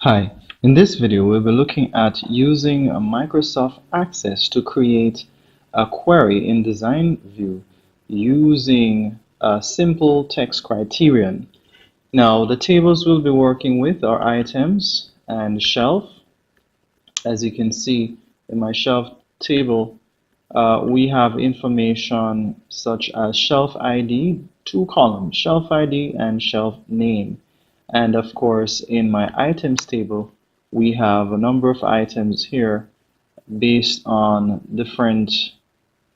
Hi, in this video we'll be looking at using Microsoft Access to create a query in Design View using a simple text criterion. Now the tables we'll be working with are items and shelf. As you can see in my shelf table, we have information such as shelf ID, two columns, shelf ID and shelf name. And of course, in my items table, we have a number of items here based on different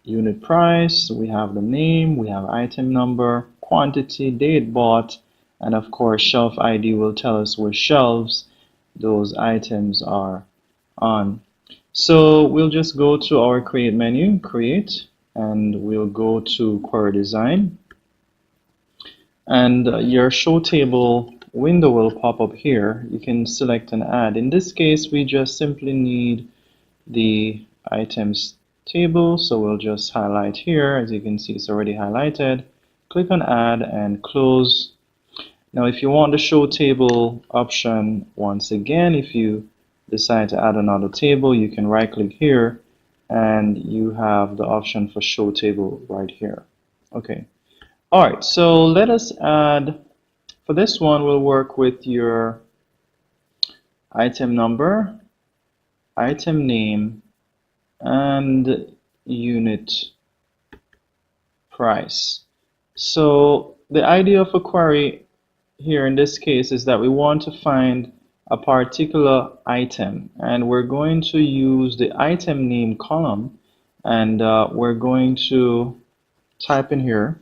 unit price. We have the name, we have item number, quantity, date bought, and of course, shelf ID will tell us which shelves those items are on. So we'll just go to our create menu, create, and we'll go to query design. And your show table window will pop up here. You can select and add. In this case, we just simply need the items table. So we'll just highlight here. As you can see, it's already highlighted. Click on add and close. Now, if you want the show table option, once again, if you decide to add another table, you can right click here and you have the option for show table right here. Okay. All right, so let us add, for this one, we'll work with your item number, item name, and unit price. So the idea of a query here in this case is that we want to find a particular item, and we're going to use the item name column, and we're going to type in here.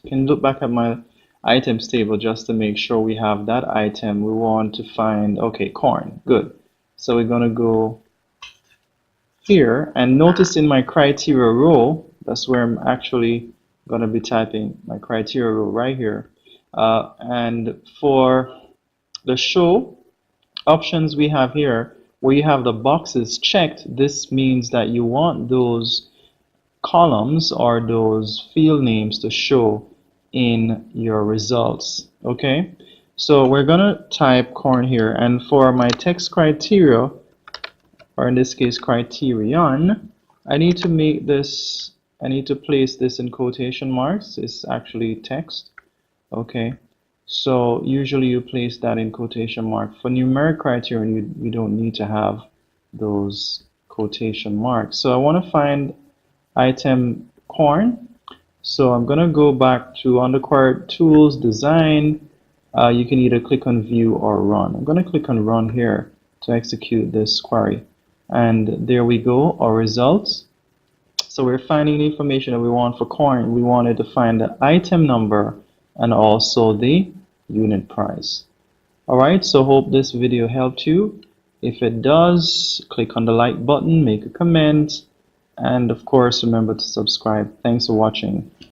You can look back at my items table just to make sure we have that item we want to find. Okay, corn, good. So we're going to go here, and notice in my criteria row, that's where I'm actually going to be typing my criteria row right here. And for the show options we have here, where you have the boxes checked, this means that you want those columns or those field names to show in your results. Okay, so we're gonna type corn here, and for my text criteria, or in this case criterion, I need to place this in quotation marks. It's actually text. Okay, so usually you place that in quotation mark. For numeric criterion, you don't need to have those quotation marks. So I want to find item corn. So I'm going to go back to underquery tools, design. You can either click on view or run. I'm going to click on run here to execute this query. And there we go, our results. So we're finding the information that we want for corn. We wanted to find the item number and also the unit price. Alright, so hope this video helped you. If it does, click on the like button, make a comment, and of course remember to subscribe. Thanks for watching.